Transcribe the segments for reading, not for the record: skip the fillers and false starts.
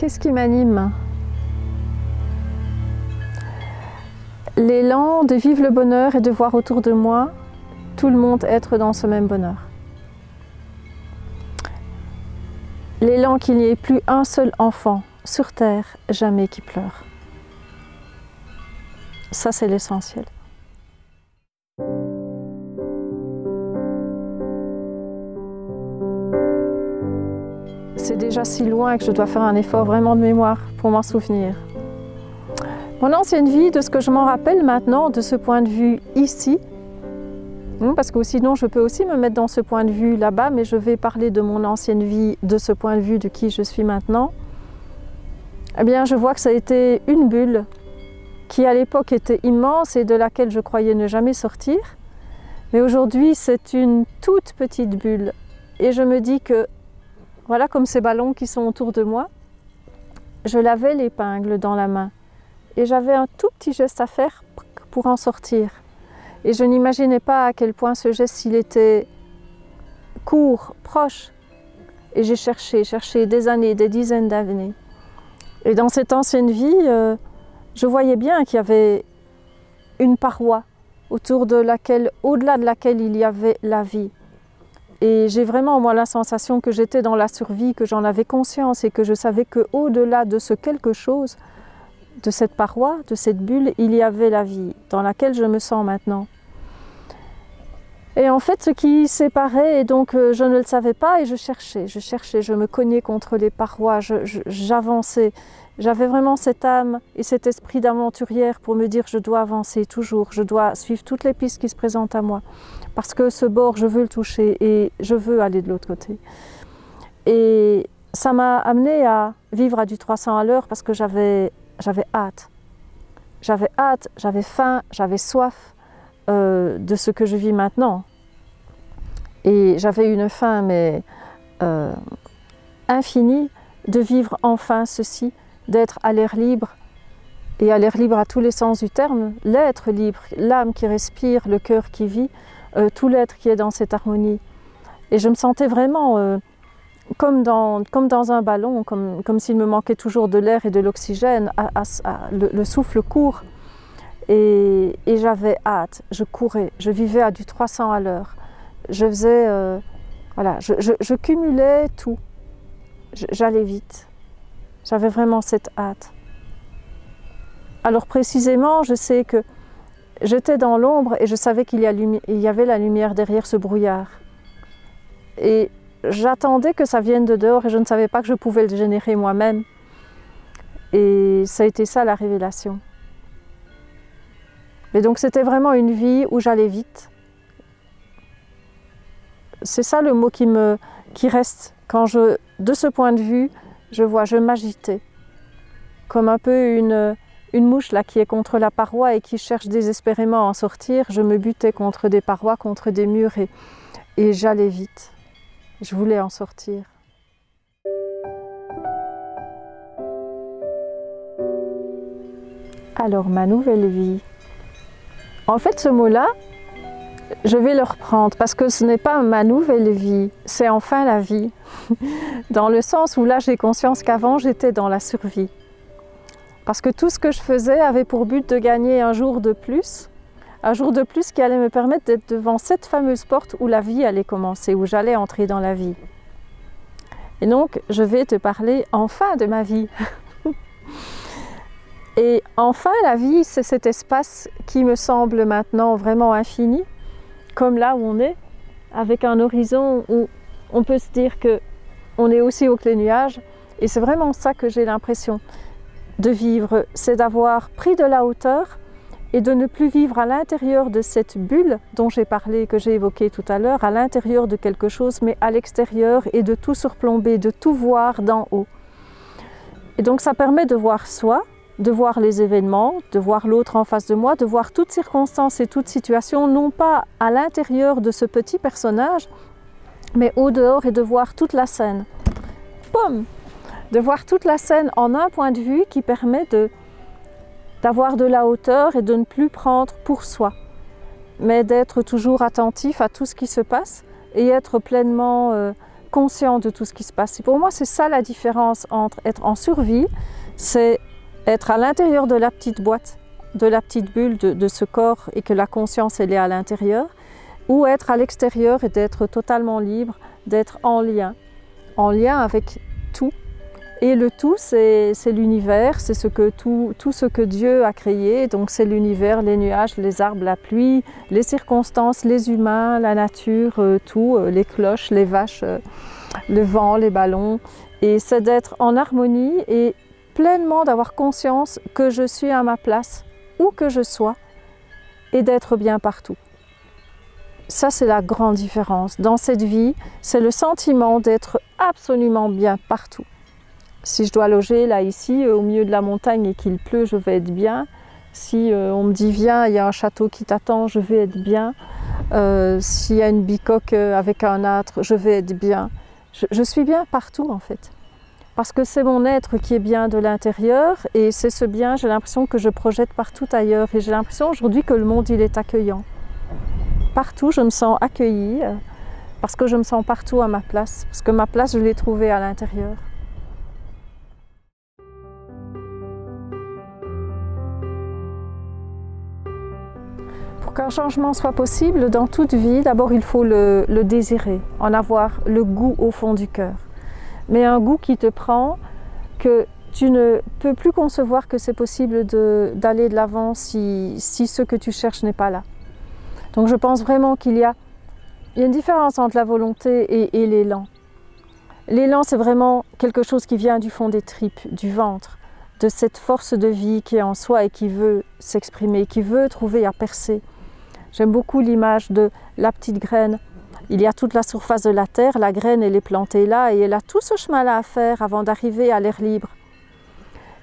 Qu'est-ce qui m'anime? L'élan de vivre le bonheur et de voir autour de moi tout le monde être dans ce même bonheur. L'élan qu'il n'y ait plus un seul enfant sur terre jamais qui pleure. Ça, c'est l'essentiel. C'est déjà si loin que je dois faire un effort vraiment de mémoire pour m'en souvenir. Mon ancienne vie, de ce que je m'en rappelle maintenant, de ce point de vue ici, parce que sinon je peux aussi me mettre dans ce point de vue là-bas, mais je vais parler de mon ancienne vie, de ce point de vue de qui je suis maintenant. Eh bien, je vois que ça a été une bulle qui à l'époque était immense et de laquelle je croyais ne jamais sortir. Mais aujourd'hui, c'est une toute petite bulle. Et je me dis que, voilà comme ces ballons qui sont autour de moi, je lavais l'épingle dans la main. Et j'avais un tout petit geste à faire pour en sortir. Et je n'imaginais pas à quel point ce geste, il était court, proche. Et j'ai cherché des années, des dizaines d'années. Et dans cette ancienne vie, je voyais bien qu'il y avait une paroi autour de laquelle, au-delà de laquelle il y avait la vie. Et j'ai vraiment, moi, la sensation que j'étais dans la survie, que j'en avais conscience et que je savais qu'au-delà de ce quelque chose, de cette paroi, de cette bulle, il y avait la vie dans laquelle je me sens maintenant. Et en fait, ce qui séparait, et donc je ne le savais pas et je cherchais, je me cognais contre les parois, j'avançais. J'avais vraiment cette âme et cet esprit d'aventurière pour me dire je dois avancer toujours, je dois suivre toutes les pistes qui se présentent à moi. Parce que ce bord, je veux le toucher et je veux aller de l'autre côté. Et ça m'a amené à vivre à du 300 à l'heure parce que j'avais hâte. J'avais hâte, j'avais faim, j'avais soif de ce que je vis maintenant. Et j'avais une faim mais infinie de vivre enfin ceci, d'être à l'air libre, et à l'air libre à tous les sens du terme, l'être libre, l'âme qui respire, le cœur qui vit, tout l'être qui est dans cette harmonie. Et je me sentais vraiment comme dans un ballon, comme s'il me manquait toujours de l'air et de l'oxygène, le souffle court. Et j'avais hâte, je courais, je vivais à du 300 à l'heure. Je faisais, voilà, je cumulais tout, j'allais vite. J'avais vraiment cette hâte. Alors précisément, je sais que j'étais dans l'ombre et je savais qu'il y avait la lumière derrière ce brouillard. Et j'attendais que ça vienne de dehors et je ne savais pas que je pouvais le générer moi-même. Et ça a été ça la révélation. Et donc c'était vraiment une vie où j'allais vite. C'est ça le mot qui reste quand de ce point de vue, je m'agitais, comme un peu une mouche là qui est contre la paroi et qui cherche désespérément à en sortir. Je me butais contre des parois, contre des murs et j'allais vite. Je voulais en sortir. Alors, ma nouvelle vie. En fait, ce mot-là, je vais le reprendre parce que ce n'est pas ma nouvelle vie, c'est enfin la vie. Dans le sens où là, j'ai conscience qu'avant, j'étais dans la survie. Parce que tout ce que je faisais avait pour but de gagner un jour de plus qui allait me permettre d'être devant cette fameuse porte où la vie allait commencer, où j'allais entrer dans la vie. Et donc, je vais te parler enfin de ma vie. Et enfin, la vie, c'est cet espace qui me semble maintenant vraiment infini, comme là où on est, avec un horizon où on peut se dire qu'on est aussi haut que les nuages. Et c'est vraiment ça que j'ai l'impression de vivre, c'est d'avoir pris de la hauteur et de ne plus vivre à l'intérieur de cette bulle dont j'ai parlé, que j'ai évoquée tout à l'heure, à l'intérieur de quelque chose, mais à l'extérieur et de tout surplomber, de tout voir d'en haut. Et donc ça permet de voir soi, de voir les événements, de voir l'autre en face de moi, de voir toute circonstance et toute situation, non pas à l'intérieur de ce petit personnage, mais au dehors et de voir toute la scène. Poum! De voir toute la scène en un point de vue qui permet d'avoir de la hauteur et de ne plus prendre pour soi, mais d'être toujours attentif à tout ce qui se passe et être pleinement conscient de tout ce qui se passe. Et pour moi, c'est ça la différence entre être en survie, c'est être à l'intérieur de la petite boîte, de la petite bulle de ce corps et que la conscience elle est à l'intérieur, ou être à l'extérieur et d'être totalement libre, d'être en lien avec tout. Et le tout, c'est l'univers, c'est tout ce que Dieu a créé. Donc c'est l'univers, les nuages, les arbres, la pluie, les circonstances, les humains, la nature, tout, les cloches, les vaches, le vent, les ballons. Et c'est d'être en harmonie et pleinement d'avoir conscience que je suis à ma place, où que je sois, et d'être bien partout. Ça, c'est la grande différence. Dans cette vie, c'est le sentiment d'être absolument bien partout. Si je dois loger là, ici, au milieu de la montagne et qu'il pleut, je vais être bien. Si on me dit viens, il y a un château qui t'attend, je vais être bien. S'il y a une bicoque avec un âtre, je vais être bien. Je suis bien partout en fait. Parce que c'est mon être qui est bien de l'intérieur et c'est ce bien, j'ai l'impression que je projette partout ailleurs. Et j'ai l'impression aujourd'hui que le monde, il est accueillant. Partout, je me sens accueillie parce que je me sens partout à ma place. Parce que ma place, je l'ai trouvée à l'intérieur. Pour qu'un changement soit possible dans toute vie, d'abord il faut le désirer, en avoir le goût au fond du cœur. Mais un goût qui te prend, que tu ne peux plus concevoir que c'est possible d'aller de l'avant si ce que tu cherches n'est pas là. Donc je pense vraiment qu'il y a une différence entre la volonté et l'élan. L'élan, c'est vraiment quelque chose qui vient du fond des tripes, du ventre, de cette force de vie qui est en soi et qui veut s'exprimer, qui veut trouver à percer. J'aime beaucoup l'image de la petite graine. Il y a toute la surface de la terre, la graine elle est plantée là et elle a tout ce chemin-là à faire avant d'arriver à l'air libre.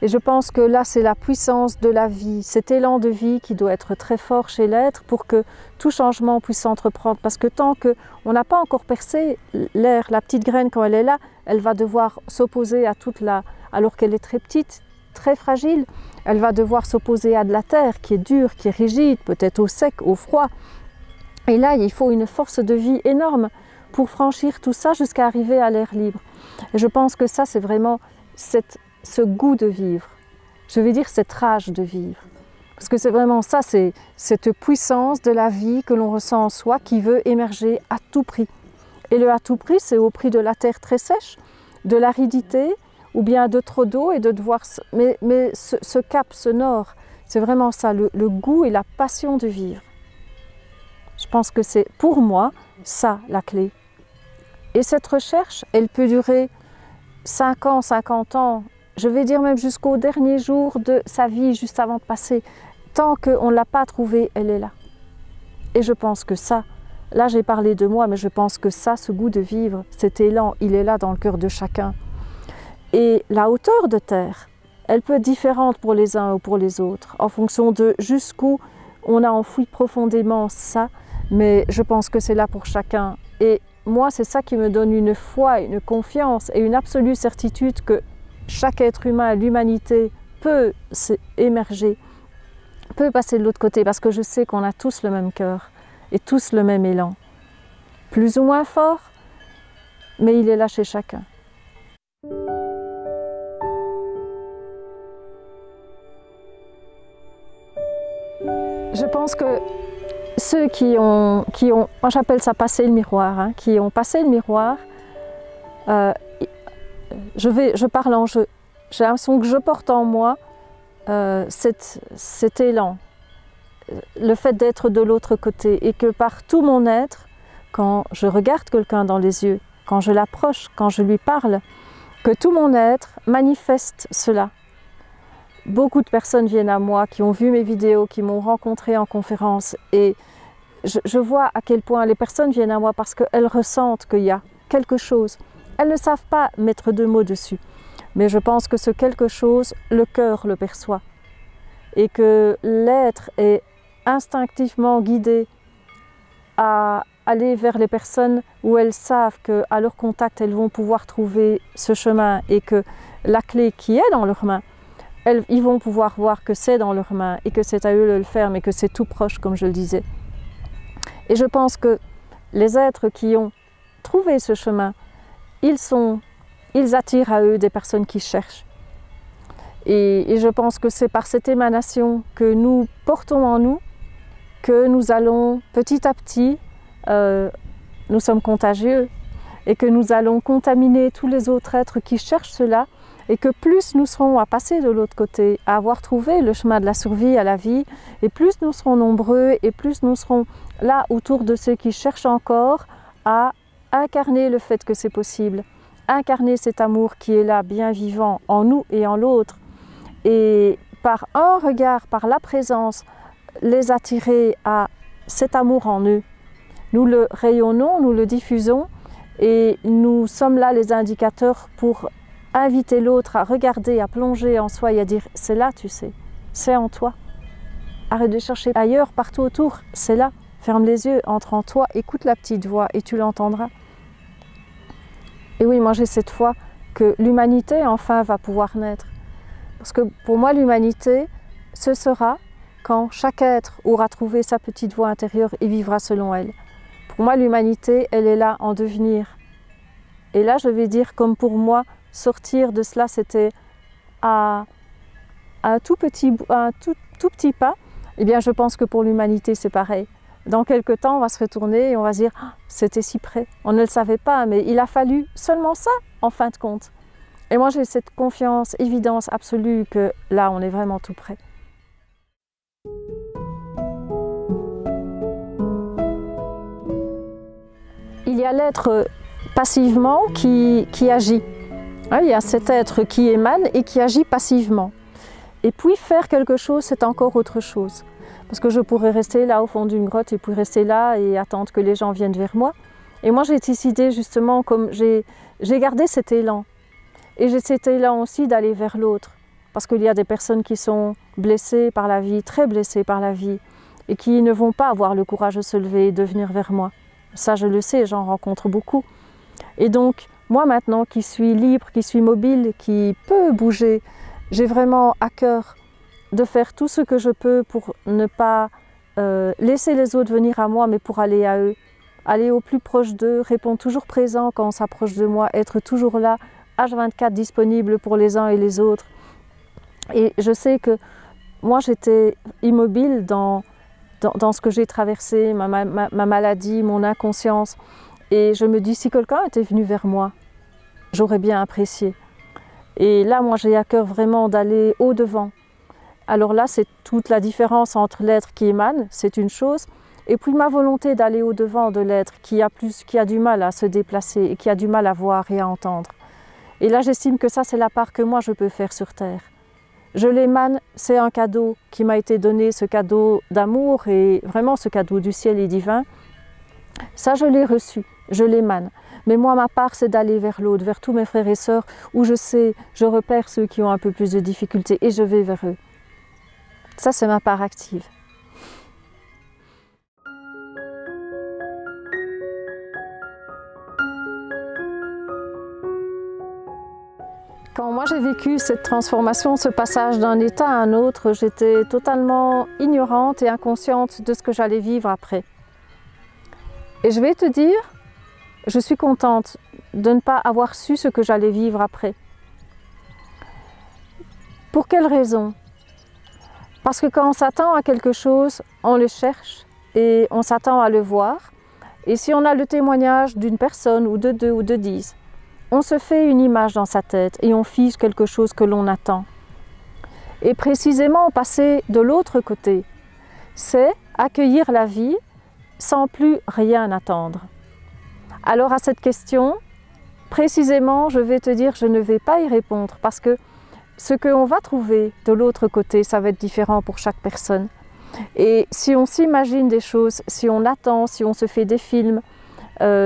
Et je pense que là c'est la puissance de la vie, cet élan de vie qui doit être très fort chez l'être pour que tout changement puisse s'entreprendre. Parce que tant qu'on n'a pas encore percé l'air, la petite graine quand elle est là, elle va devoir s'opposer à toute alors qu'elle est très petite, très fragile, elle va devoir s'opposer à de la terre qui est dure, qui est rigide, peut-être au sec, au froid. Et là, il faut une force de vie énorme pour franchir tout ça jusqu'à arriver à l'air libre. Et je pense que ça, c'est vraiment ce goût de vivre. Je vais dire cette rage de vivre. Parce que c'est vraiment ça, c'est cette puissance de la vie que l'on ressent en soi qui veut émerger à tout prix. Et le à tout prix, c'est au prix de la terre très sèche, de l'aridité, ou bien de trop d'eau et de devoir... Mais ce cap, ce nord, c'est vraiment ça, le goût et la passion de vivre. Je pense que c'est pour moi ça la clé. Et cette recherche, elle peut durer 5 ans, 50 ans, je vais dire même jusqu'au dernier jour de sa vie, juste avant de passer. Tant qu'on ne l'a pas trouvée, elle est là. Et je pense que ça, là j'ai parlé de moi, mais je pense que ça, ce goût de vivre, cet élan, il est là dans le cœur de chacun. Et la hauteur de terre, elle peut être différente pour les uns ou pour les autres, en fonction de jusqu'où on a enfoui profondément ça, mais je pense que c'est là pour chacun. Et moi, c'est ça qui me donne une foi, une confiance et une absolue certitude que chaque être humain, l'humanité, peut émerger, peut passer de l'autre côté, parce que je sais qu'on a tous le même cœur et tous le même élan. Plus ou moins fort, mais il est là chez chacun. Je pense que ceux qui ont moi j'appelle ça passer le miroir, hein, qui ont passé le miroir, je parle en jeu. J'ai l'impression que je porte en moi cet élan, le fait d'être de l'autre côté et que par tout mon être, quand je regarde quelqu'un dans les yeux, quand je l'approche, quand je lui parle, que tout mon être manifeste cela. Beaucoup de personnes viennent à moi, qui ont vu mes vidéos, qui m'ont rencontré en conférence et je vois à quel point les personnes viennent à moi parce qu'elles ressentent qu'il y a quelque chose. Elles ne savent pas mettre 2 mots dessus, mais je pense que ce quelque chose, le cœur le perçoit et que l'être est instinctivement guidé à aller vers les personnes où elles savent qu'à leur contact, elles vont pouvoir trouver ce chemin et que la clé qui est dans leurs mains, ils vont pouvoir voir que c'est dans leurs mains et que c'est à eux de le faire, mais que c'est tout proche, comme je le disais. Et je pense que les êtres qui ont trouvé ce chemin ils attirent à eux des personnes qui cherchent. Et je pense que c'est par cette émanation que nous portons en nous que nous allons petit à petit, nous sommes contagieux, et que nous allons contaminer tous les autres êtres qui cherchent cela, et que plus nous serons à passer de l'autre côté, à avoir trouvé le chemin de la survie à la vie, et plus nous serons nombreux, et plus nous serons là autour de ceux qui cherchent encore à incarner le fait que c'est possible, incarner cet amour qui est là, bien vivant, en nous et en l'autre, et par un regard, par la présence, les attirer à cet amour en eux. Nous le rayonnons, nous le diffusons, et nous sommes là les indicateurs pour inviter l'autre à regarder, à plonger en soi et à dire « c'est là, tu sais, c'est en toi ». Arrête de chercher ailleurs, partout autour, c'est là. Ferme les yeux, entre en toi, écoute la petite voix et tu l'entendras. Et oui, moi j'ai cette foi que l'humanité enfin va pouvoir naître. Parce que pour moi l'humanité, ce sera quand chaque être aura trouvé sa petite voix intérieure et vivra selon elle. Pour moi l'humanité, elle est là en devenir. Et là je vais dire comme pour moi, sortir de cela c'était à un tout petit pas. Eh bien je pense que pour l'humanité c'est pareil. Dans quelques temps on va se retourner et on va se dire ah, c'était si près. On ne le savait pas mais il a fallu seulement ça en fin de compte. Et moi j'ai cette confiance, évidence absolue que là on est vraiment tout près. Il y a l'être passivement qui agit. Il y a cet être qui émane et qui agit passivement. Et puis faire quelque chose, c'est encore autre chose. Parce que je pourrais rester là au fond d'une grotte et puis rester là et attendre que les gens viennent vers moi. Et moi j'ai décidé justement, comme j'ai gardé cet élan. Et j'ai cet élan aussi d'aller vers l'autre. Parce qu'il y a des personnes qui sont blessées par la vie, très blessées par la vie, et qui ne vont pas avoir le courage de se lever et de venir vers moi. Ça je le sais, j'en rencontre beaucoup. Et donc moi maintenant qui suis libre, qui suis mobile, qui peut bouger, j'ai vraiment à cœur de faire tout ce que je peux pour ne pas laisser les autres venir à moi, mais pour aller à eux, aller au plus proche d'eux, répondre toujours présent quand on s'approche de moi, être toujours là, H24 disponible pour les uns et les autres. Et je sais que moi j'étais immobile dans ce que j'ai traversé, ma maladie, mon inconscience. Et je me dis, si quelqu'un était venu vers moi, j'aurais bien apprécié. Et là, moi, j'ai à cœur vraiment d'aller au-devant. Alors là, c'est toute la différence entre l'être qui émane, c'est une chose, et puis ma volonté d'aller au-devant de l'être qui a du mal à se déplacer et qui a du mal à voir et à entendre. Et là, j'estime que ça, c'est la part que moi, je peux faire sur Terre. Je l'émane, c'est un cadeau qui m'a été donné, ce cadeau d'amour et vraiment ce cadeau du ciel et divin. Ça, je l'ai reçu, je l'émane. Mais moi, ma part, c'est d'aller vers l'autre, vers tous mes frères et sœurs, où je sais, je repère ceux qui ont un peu plus de difficultés et je vais vers eux. Ça, c'est ma part active. Quand moi j'ai vécu cette transformation, ce passage d'un état à un autre, j'étais totalement ignorante et inconsciente de ce que j'allais vivre après. Et je vais te dire, je suis contente de ne pas avoir su ce que j'allais vivre après. Pour quelle raison? Parce que quand on s'attend à quelque chose, on le cherche et on s'attend à le voir. Et si on a le témoignage d'une personne ou de deux ou de 10, on se fait une image dans sa tête et on fige quelque chose que l'on attend. Et précisément passer de l'autre côté, c'est accueillir la vie sans plus rien attendre. Alors à cette question, précisément, je vais te dire, je ne vais pas y répondre parce que ce qu'on va trouver de l'autre côté, ça va être différent pour chaque personne. Et si on s'imagine des choses, si on attend, si on se fait des films,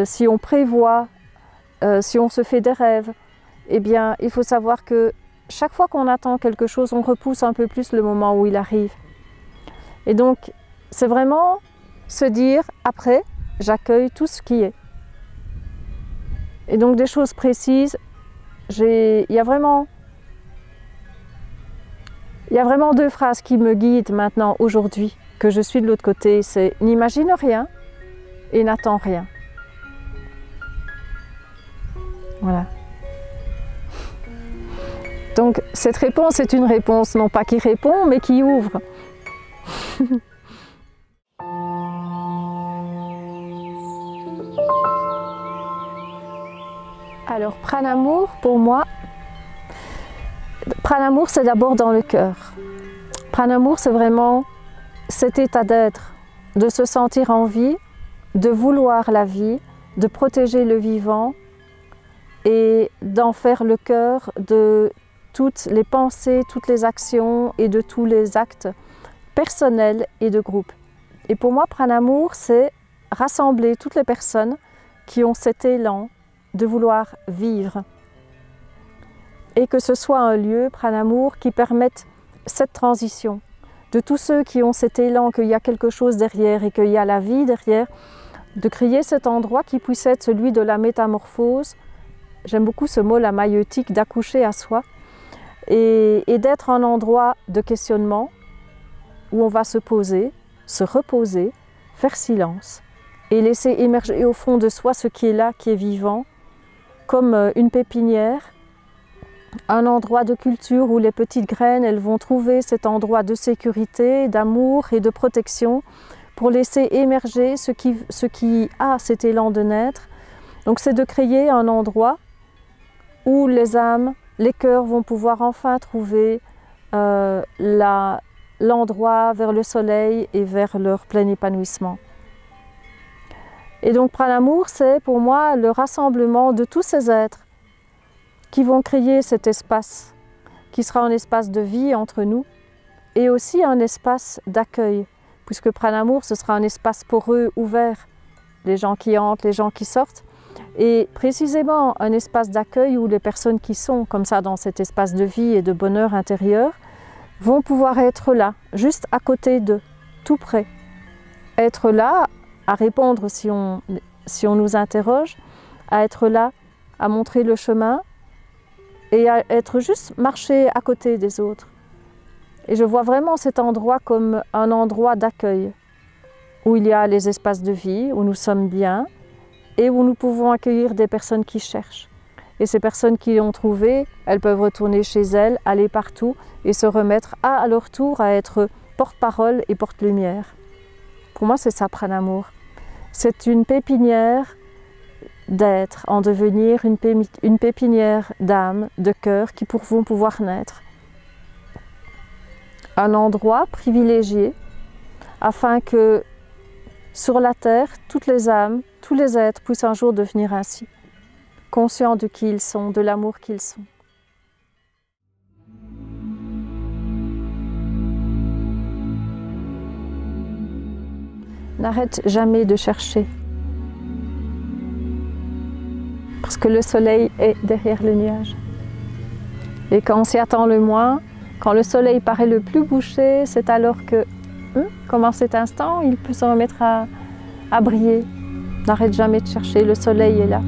si on prévoit, si on se fait des rêves, eh bien, il faut savoir que chaque fois qu'on attend quelque chose, on repousse un peu plus le moment où il arrive. Et donc, c'est vraiment se dire, après, j'accueille tout ce qui est. Et donc, des choses précises, il y a vraiment 2 phrases qui me guident maintenant, aujourd'hui, que je suis de l'autre côté. C'est « n'imagine rien et n'attends rien ». Voilà. Donc cette réponse est une réponse non pas qui répond, mais qui ouvre. Alors Pranamour, pour moi, Pranamour c'est d'abord dans le cœur. Pranamour c'est vraiment cet état d'être, de se sentir en vie, de vouloir la vie, de protéger le vivant et d'en faire le cœur de toutes les pensées, toutes les actions et de tous les actes personnels et de groupe. Et pour moi, Pranamour, c'est rassembler toutes les personnes qui ont cet élan de vouloir vivre. Et que ce soit un lieu, Pranamour, qui permette cette transition de tous ceux qui ont cet élan qu'il y a quelque chose derrière et qu'il y a la vie derrière, de créer cet endroit qui puisse être celui de la métamorphose. J'aime beaucoup ce mot, la maïeutique, d'accoucher à soi, et d'être un endroit de questionnement où on va se poser, se reposer, faire silence et laisser émerger au fond de soi ce qui est là, qui est vivant, comme une pépinière, un endroit de culture où les petites graines, elles vont trouver cet endroit de sécurité, d'amour et de protection pour laisser émerger ce qui a cet élan de naître. Donc c'est de créer un endroit où les âmes, les cœurs vont pouvoir enfin trouver l'endroit vers le soleil et vers leur plein épanouissement. Et donc Pranamour, c'est pour moi le rassemblement de tous ces êtres qui vont créer cet espace, qui sera un espace de vie entre nous et aussi un espace d'accueil, puisque Pranamour, ce sera un espace poreux, ouvert, les gens qui entrent, les gens qui sortent, et précisément un espace d'accueil où les personnes qui sont comme ça dans cet espace de vie et de bonheur intérieur vont pouvoir être là, juste à côté d'eux, tout près. Être là, à répondre si on nous interroge, à être là, à montrer le chemin et à être juste marcher à côté des autres. Et je vois vraiment cet endroit comme un endroit d'accueil, où il y a les espaces de vie, où nous sommes bien, et où nous pouvons accueillir des personnes qui cherchent. Et ces personnes qui l'ont trouvé, elles peuvent retourner chez elles, aller partout et se remettre à leur tour à être porte-parole et porte-lumière. Pour moi, c'est ça, Pranamour. C'est une pépinière d'être, en devenir une pépinière d'âme, de cœur qui vont pouvoir naître. Un endroit privilégié afin que sur la terre, toutes les âmes, tous les êtres puissent un jour devenir ainsi, conscients de qui ils sont, de l'amour qu'ils sont. N'arrête jamais de chercher, parce que le soleil est derrière le nuage. Et quand on s'y attend le moins, quand le soleil paraît le plus bouché, c'est alors que, comme en cet instant, il peut se remettre à briller. N'arrête jamais de chercher, le soleil est là.